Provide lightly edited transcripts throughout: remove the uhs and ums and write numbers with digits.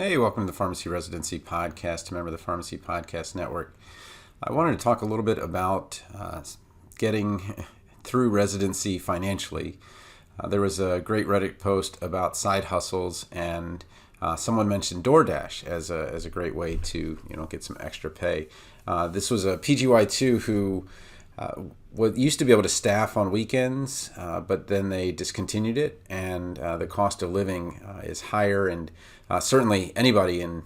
Hey, welcome to the Pharmacy Residency Podcast, a member of the Pharmacy Podcast Network. I wanted to talk a little bit about getting through residency financially. There was a great Reddit post about side hustles, and someone mentioned DoorDash as a great way to get some extra pay. This was a PGY2 who used to be able to staff on weekends, but then they discontinued it, and the cost of living is higher, and certainly anybody in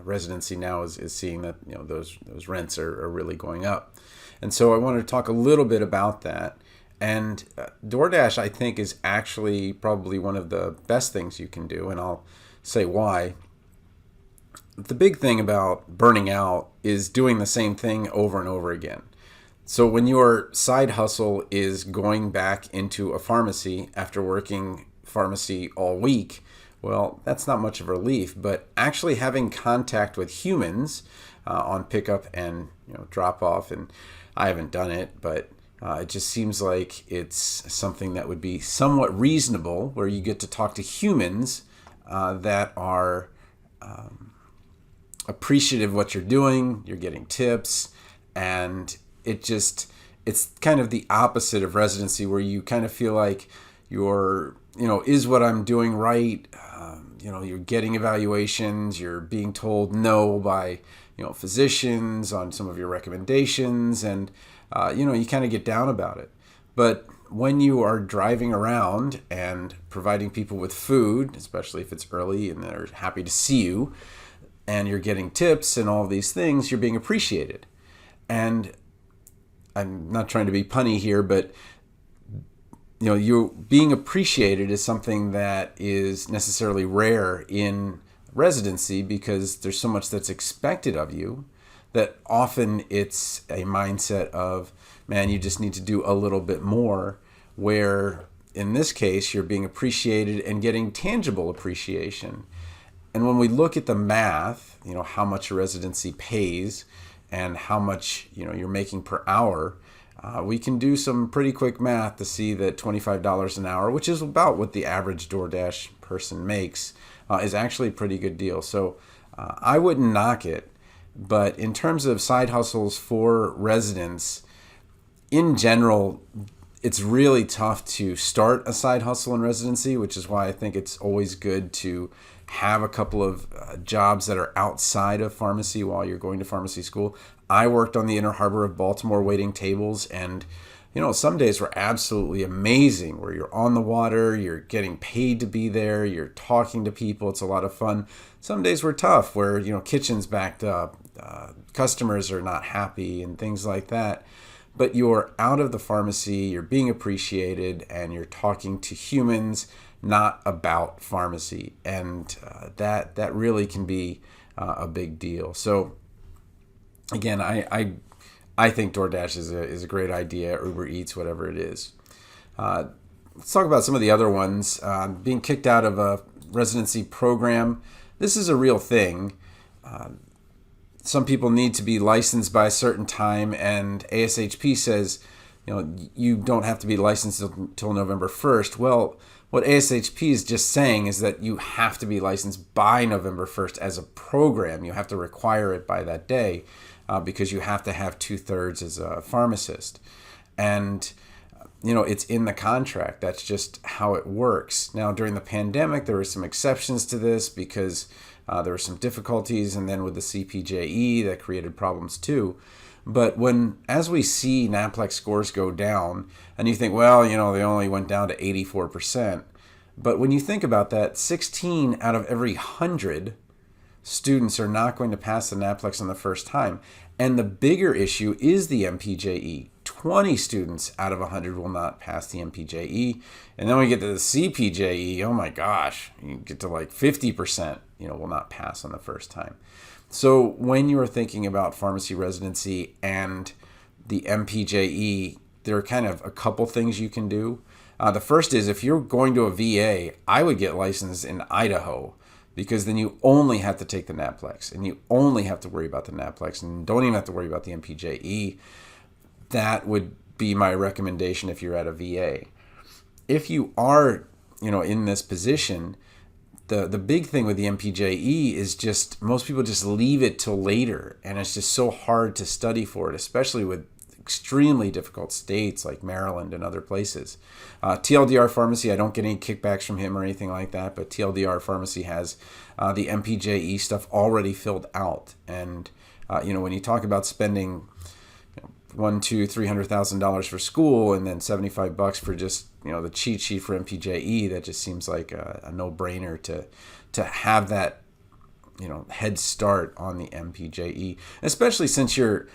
residency now is seeing that those rents are really going up. And so I wanted to talk a little bit about that. And DoorDash, I think, is actually probably one of the best things you can do, and I'll say why. The big thing about burning out is doing the same thing over and over again. So when your side hustle is going back into a pharmacy after working pharmacy all week, well, that's not much of a relief. But actually having contact with humans on pickup and drop off, and I haven't done it, but it just seems like it's something that would be somewhat reasonable, where you get to talk to humans that are appreciative of what you're doing. You're getting tips, and it's kind of the opposite of residency, where you kind of feel like is what I'm doing right? You're getting evaluations, you're being told no by, physicians on some of your recommendations, and, you kind of get down about it. But when you are driving around and providing people with food, especially if it's early and they're happy to see you, and you're getting tips and all these things, you're being appreciated. And I'm not trying to be punny here, but you being appreciated is something that is necessarily rare in residency, because there's so much that's expected of you that often it's a mindset of, man, you just need to do a little bit more, where in this case you're being appreciated and getting tangible appreciation. And when we look at the math, how much a residency pays and how much you're making per hour, we can do some pretty quick math to see that $25 an hour, which is about what the average DoorDash person makes, is actually a pretty good deal. So I wouldn't knock it, but in terms of side hustles for residents, in general, it's really tough to start a side hustle in residency, which is why I think it's always good to have a couple of jobs that are outside of pharmacy while you're going to pharmacy school. I worked on the Inner Harbor of Baltimore waiting tables, and some days were absolutely amazing, where you're on the water, you're getting paid to be there, you're talking to people, it's a lot of fun. Some days were tough, where kitchen's backed up, customers are not happy, and things like that. But you're out of the pharmacy, you're being appreciated, and you're talking to humans, not about pharmacy. And that really can be a big deal. So again, I think DoorDash is a great idea, Uber Eats, whatever it is. Let's talk about some of the other ones. Being kicked out of a residency program. This is a real thing. Some people need to be licensed by a certain time, and ASHP says, you don't have to be licensed until November 1st. Well, what ASHP is just saying is that you have to be licensed by November 1st as a program. You have to require it by that day because you have to have 2/3 as a pharmacist. And, it's in the contract. That's just how it works. Now, during the pandemic, there were some exceptions to this because there were some difficulties, and then with the CPJE, that created problems too. But as we see NAPLEX scores go down, and you think, well, they only went down to 84%. But when you think about that, 16 out of every 100 students are not going to pass the NAPLEX on the first time. And the bigger issue is the MPJE. 20 students out of 100 will not pass the MPJE. And then we get to the CPJE, oh my gosh, you get to like 50%, will not pass on the first time. So when you're thinking about pharmacy residency and the MPJE, there are kind of a couple things you can do. The first is, if you're going to a VA, I would get licensed in Idaho, because then you only have to take the NAPLEX, and you only have to worry about the NAPLEX, and don't even have to worry about the MPJE. That would be my recommendation if you're at a VA. If you are, in this position, the big thing with the MPJE is just most people just leave it till later, and it's just so hard to study for it, especially with extremely difficult states like Maryland and other places. TLDR Pharmacy, I don't get any kickbacks from him or anything like that, but TLDR Pharmacy has the MPJE stuff already filled out. And when you talk about spending $100,000-$300,000 for school and then $75 for just the cheat sheet for MPJE, that just seems like a no-brainer to have that head start on the MPJE, especially since you're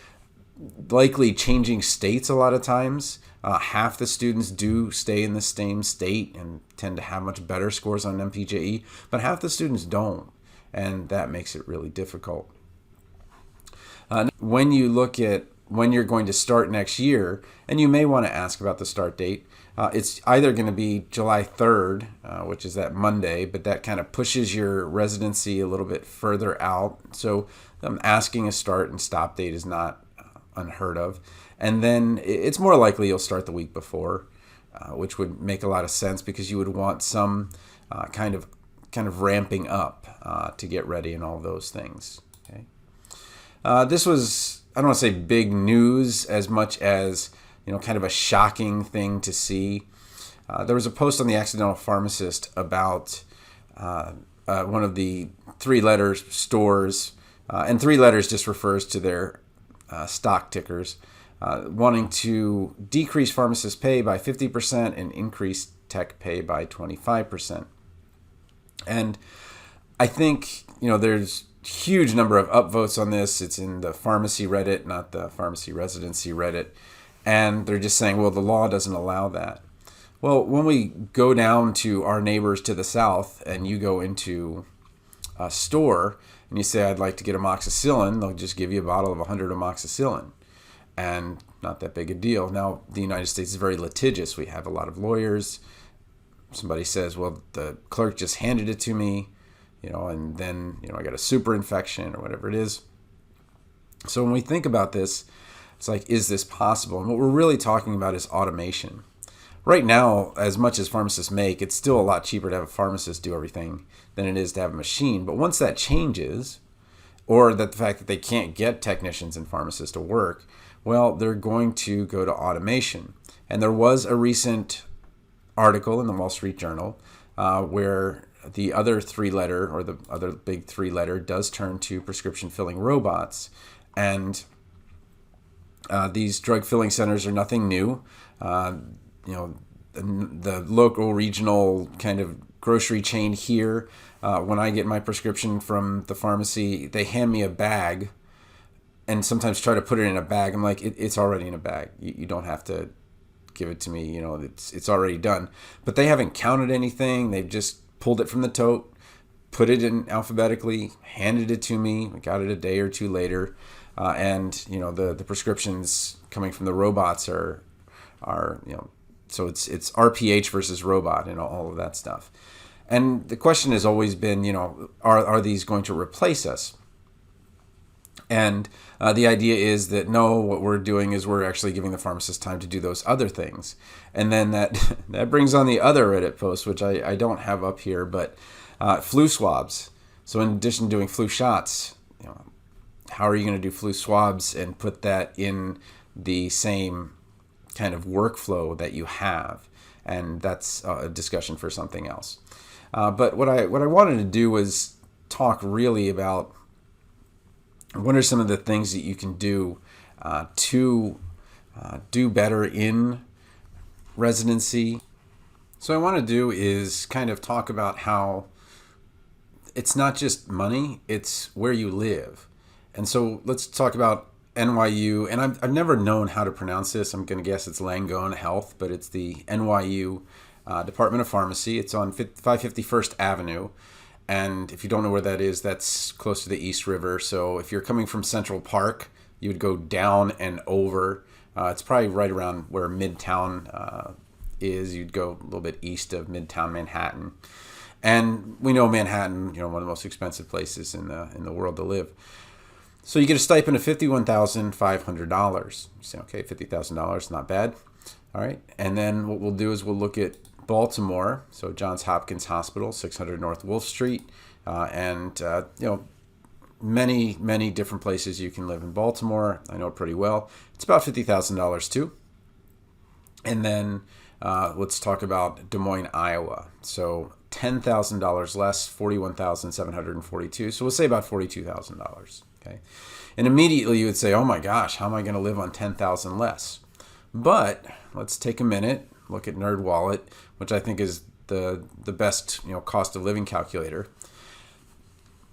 likely changing states a lot of times. Half the students do stay in the same state and tend to have much better scores on MPJE, but half the students don't, and that makes it really difficult. When you look at when you're going to start next year, and you may want to ask about the start date, it's either going to be July 3rd, which is that Monday, but that kind of pushes your residency a little bit further out. So asking a start and stop date is not unheard of. And then it's more likely you'll start the week before, which would make a lot of sense because you would want some kind of ramping up to get ready and all those things. Okay. This was, I don't want to say big news as much as kind of a shocking thing to see. There was a post on the Accidental Pharmacist about one of the three-letter stores, and three letters just refers to their stock tickers, wanting to decrease pharmacist pay by 50% and increase tech pay by 25%. And I think, there's huge number of upvotes on this. It's in the pharmacy Reddit, not the pharmacy residency Reddit. And they're just saying, well, the law doesn't allow that. Well, when we go down to our neighbors to the south and you go into a store and you say, I'd like to get amoxicillin, they'll just give you a bottle of 100 amoxicillin. And not that big a deal. Now, the United States is very litigious. We have a lot of lawyers. Somebody says, well, the clerk just handed it to me, and then, I got a super infection or whatever it is. So when we think about this, it's like, is this possible? And what we're really talking about is automation. Right now, as much as pharmacists make, it's still a lot cheaper to have a pharmacist do everything than it is to have a machine. But once that changes, or that the fact that they can't get technicians and pharmacists to work, well, they're going to go to automation. And there was a recent article in the Wall Street Journal where the other three-letter, or the other big three-letter, does turn to prescription filling robots. And these drug filling centers are nothing new. The local regional kind of grocery chain here, when I get my prescription from the pharmacy, they hand me a bag and sometimes try to put it in a bag. I'm like, it's already in a bag. You don't have to give it to me. It's already done. But they haven't counted anything. They've just pulled it from the tote, put it in alphabetically, handed it to me. I got it a day or two later. And the prescriptions coming from the robots are so it's RPH versus robot and all of that stuff. And the question has always been, are these going to replace us? And the idea is that no, what we're doing is we're actually giving the pharmacist time to do those other things. And then that brings on the other Reddit post, which I don't have up here, but flu swabs. So in addition to doing flu shots, how are you going to do flu swabs and put that in the same kind of workflow that you have? And that's a discussion for something else. But what I wanted to do was talk really about what are some of the things that you can do to do better in residency. So what I want to do is kind of talk about how it's not just money, it's where you live. And so let's talk about NYU, and I've never known how to pronounce this. I'm going to guess it's Langone Health, but it's the NYU Department of Pharmacy. It's on 551st Avenue. And if you don't know where that is, that's close to the East River. So if you're coming from Central Park, you would go down and over. It's probably right around where Midtown is. You'd go a little bit east of Midtown Manhattan. And we know Manhattan, one of the most expensive places in the world to live. So you get a stipend of $51,500. You say, okay, $50,000, not bad. All right. And then what we'll do is we'll look at Baltimore, so Johns Hopkins Hospital, 600 North Wolf Street, and many different places you can live in Baltimore. I know it pretty well. It's about $50,000 too. And then let's talk about Des Moines, Iowa. So $10,000 less, $41,742. So we'll say about $42,000. Okay, and immediately you would say, "Oh my gosh, how am I going to live on $10,000 less?" But let's take a minute, look at NerdWallet, which I think is the best cost of living calculator.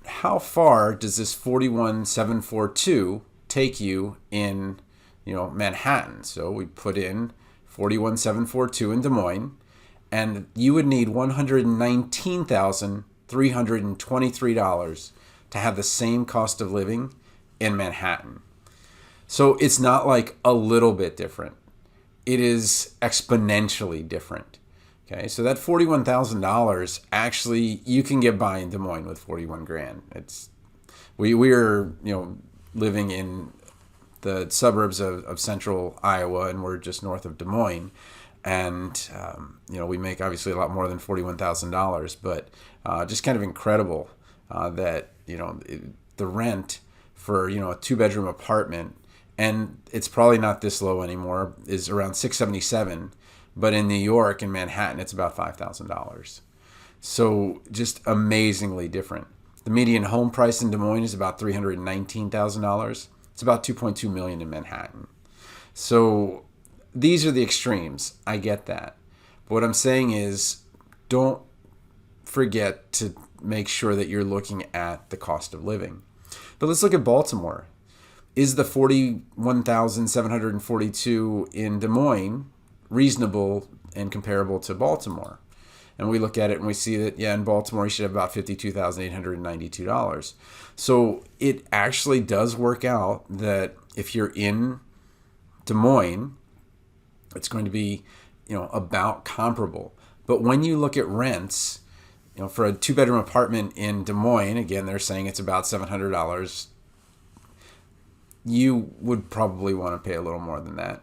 How far does this 41,742 take you in Manhattan? So we put in 41,742 in Des Moines, and you would need $119,323 to have the same cost of living in Manhattan. So it's not like a little bit different. It is exponentially different. Okay, so that $41,000 actually you can get by in Des Moines with 41 grand. We're living in the suburbs of central Iowa, and we're just north of Des Moines, and we make obviously a lot more than $41,000, but just kind of incredible that the rent for a 2-bedroom apartment, and it's probably not this low anymore, is around $677. But in New York, in Manhattan, it's about $5,000. So just amazingly different. The median home price in Des Moines is about $319,000. It's about $2.2 million in Manhattan. So these are the extremes. I get that. But what I'm saying is, don't forget to make sure that you're looking at the cost of living. But let's look at Baltimore. Is the $41,742 in Des Moines reasonable and comparable to Baltimore? And we look at it and we see that, in Baltimore you should have about $52,892. So it actually does work out that if you're in Des Moines, it's going to be, about comparable. But when you look at rents, for a 2-bedroom apartment in Des Moines, again, they're saying it's about $700. You would probably want to pay a little more than that.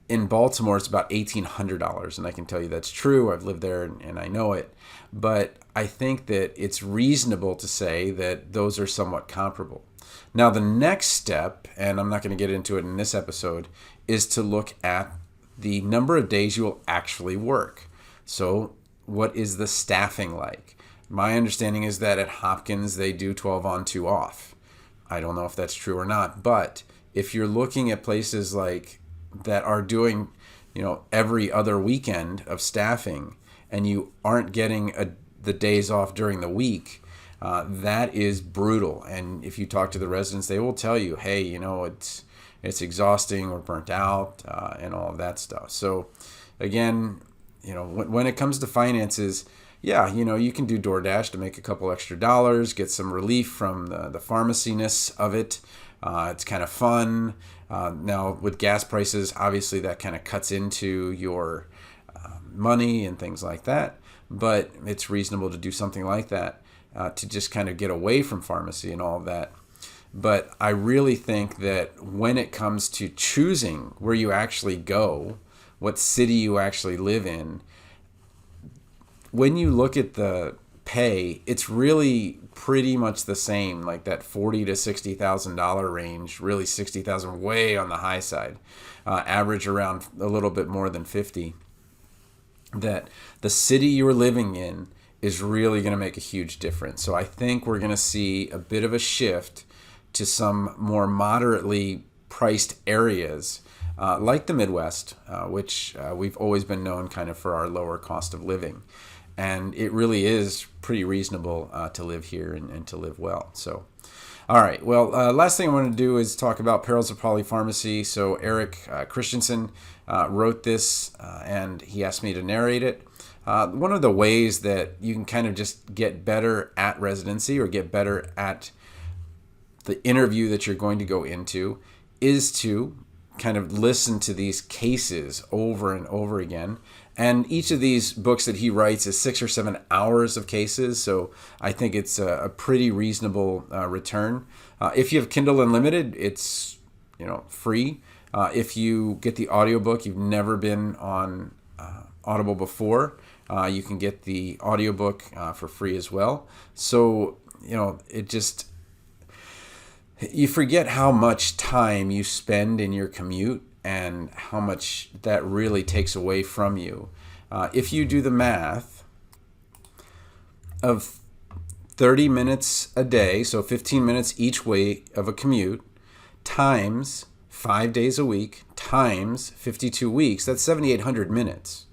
In Baltimore, it's about $1,800, and I can tell you that's true. I've lived there and I know it. But I think that it's reasonable to say that those are somewhat comparable. Now, the next step, and I'm not going to get into it in this episode, is to look at the number of days you will actually work. So what is the staffing like? My understanding is that at Hopkins, they do 12 on, 2 off. I don't know if that's true or not, but if you're looking at places like that are doing, every other weekend of staffing, and you aren't getting the days off during the week, that is brutal. And if you talk to the residents, they will tell you, hey, it's exhausting, we're burnt out, and all of that stuff. So again, when it comes to finances, you can do DoorDash to make a couple extra dollars, get some relief from the pharmacy-ness of it. It's kind of fun. Now, with gas prices, obviously that kind of cuts into your money and things like that. But it's reasonable to do something like that to just kind of get away from pharmacy and all of that. But I really think that when it comes to choosing where you actually go, what city you actually live in, when you look at the pay, it's really pretty much the same, like that $40,000 to $60,000 range. Really, $60,000 way on the high side. Average around a little bit more than 50. That the city you're living in is really going to make a huge difference. So I think we're going to see a bit of a shift to some more moderately priced areas, like the Midwest, which we've always been known kind of for our lower cost of living. And it really is pretty reasonable to live here and to live well. So, all right. Well, last thing I want to do is talk about Perils of Polypharmacy. So Eric Christensen wrote this, and he asked me to narrate it. One of the ways that you can kind of just get better at residency or get better at the interview that you're going to go into is to kind of listen to these cases over and over again. And each of these books that he writes is 6 or 7 hours of cases. So I think it's a pretty reasonable return. If you have Kindle Unlimited, it's free. If you get the audiobook, you've never been on Audible before, you can get the audiobook for free as well. So, you forget how much time you spend in your commute and how much that really takes away from you. If you do the math of 30 minutes a day, so 15 minutes each way of a commute, times 5 days a week, times 52 weeks, that's 7,800 minutes.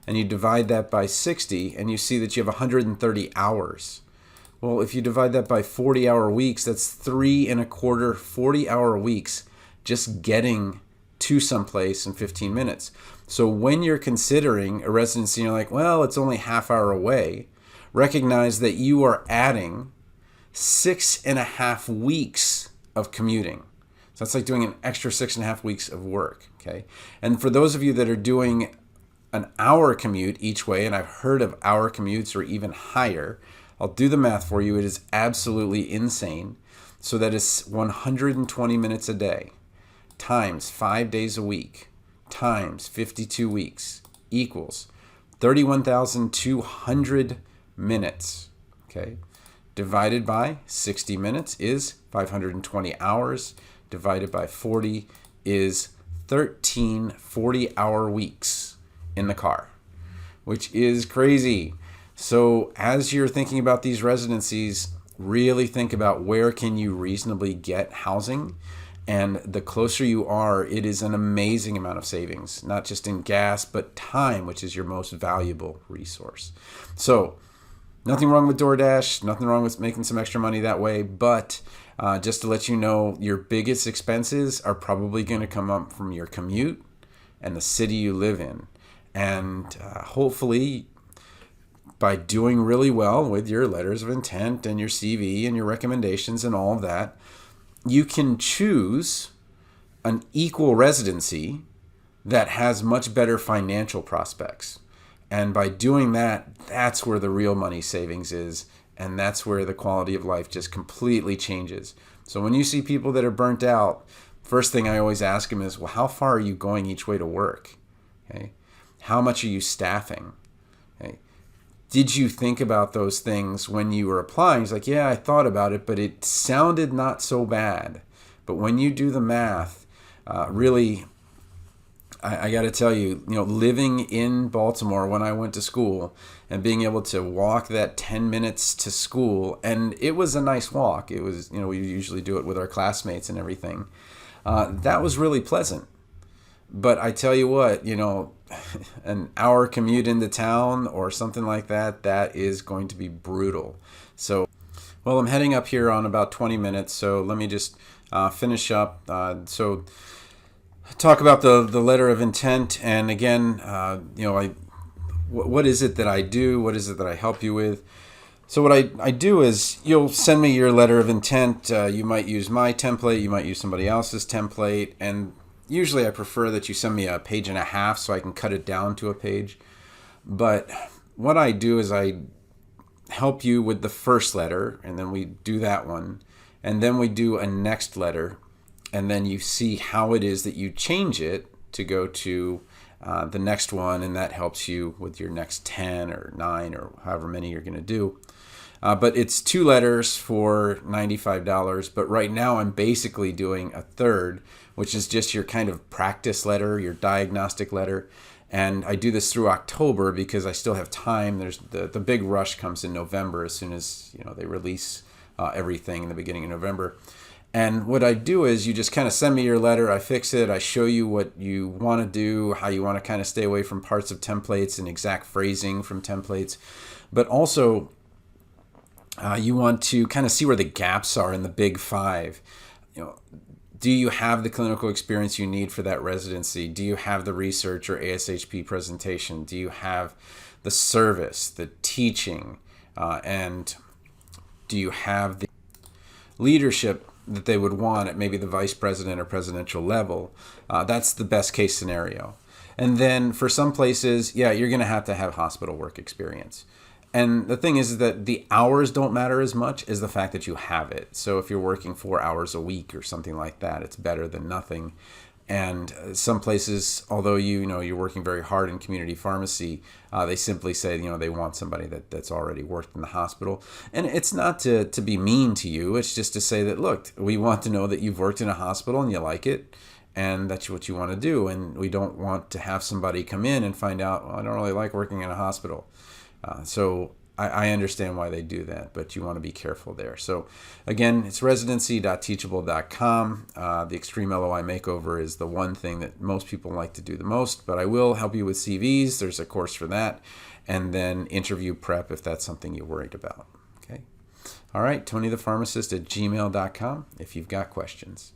And you divide that by 60, and you see that you have 130 hours. Well, if you divide that by 40-hour weeks, that's 3 1/4 40-hour weeks just getting to someplace in 15 minutes. So when you're considering a residency, you're like, well, it's only half hour away, recognize that you are adding 6.5 weeks of commuting. So that's like doing an extra 6.5 weeks of work, okay? And for those of you that are doing an hour commute each way, and I've heard of hour commutes or even higher, I'll do the math for you. It is absolutely insane. So that is 120 minutes a day times 5 days a week times 52 weeks equals 31,200 minutes, okay? Divided by 60 minutes is 520 hours. Divided by 40 is 13 40-hour weeks in the car, which is crazy. So as you're thinking about these residencies, really think about where can you reasonably get housing. And the closer you are, it is an amazing amount of savings, not just in gas, but time, which is your most valuable resource. So nothing wrong with DoorDash, nothing wrong with making some extra money that way, but just to let you know, your biggest expenses are probably going to come up from your commute and the city you live in. And hopefully, by doing really well with your letters of intent and your CV and your recommendations and all of that, you can choose an equal residency that has much better financial prospects. And by doing that, that's where the real money savings is. And that's where the quality of life just completely changes. So when you see people that are burnt out, first thing I always ask them is, well, how far are you going each way to work? Okay. How much are you staffing? Okay. Did you think about those things when you were applying? It's like, yeah, I thought about it, but it sounded not so bad. But when you do the math, really, I got to tell you, living in Baltimore when I went to school and being able to walk that 10 minutes to school, and it was a nice walk. It was, we usually do it with our classmates and everything. That was really pleasant. But I tell you what, an hour commute into town or something like that, that is going to be brutal. So, well, I'm heading up here on about 20 minutes, so let me just finish up. So talk about the letter of intent, and again, what is it that I do? What is it that I help you with? So what I do is you'll send me your letter of intent. You might use my template. You might use somebody else's template, and usually I prefer that you send me a page and a half so I can cut it down to a page. But what I do is I help you with the first letter, and then we do that one, and then we do a next letter, and then you see how it is that you change it to go to the next one, and that helps you with your next 10 or 9 or however many you're going to do. But it's 2 letters for $95, but right now I'm basically doing a third, which is just your kind of practice letter, your diagnostic letter. And I do this through October because I still have time. There's the big rush comes in November as soon as they release everything in the beginning of November. And what I do is you just kind of send me your letter, I fix it, I show you what you want to do, how you want to kind of stay away from parts of templates and exact phrasing from templates. But also, you want to kind of see where the gaps are in the big 5. Do you have the clinical experience you need for that residency? Do you have the research or ASHP presentation? Do you have the service, the teaching, and do you have the leadership that they would want at maybe the vice president or presidential level? That's the best case scenario. And then for some places, you're going to have hospital work experience. And the thing is that the hours don't matter as much as the fact that you have it. So if you're working 4 hours a week or something like that, it's better than nothing. And some places, although you're working very hard in community pharmacy, they simply say they want somebody that's already worked in the hospital. And it's not to be mean to you. It's just to say that, look, we want to know that you've worked in a hospital and you like it, and that's what you want to do. And we don't want to have somebody come in and find out, well, I don't really like working in a hospital. So I understand why they do that, but you want to be careful there. So again, it's residency.teachable.com. The Extreme LOI Makeover is the one thing that most people like to do the most, but I will help you with CVs. There's a course for that. And then interview prep if that's something you're worried about. Okay. All right, TonyThePharmacist at gmail.com if you've got questions.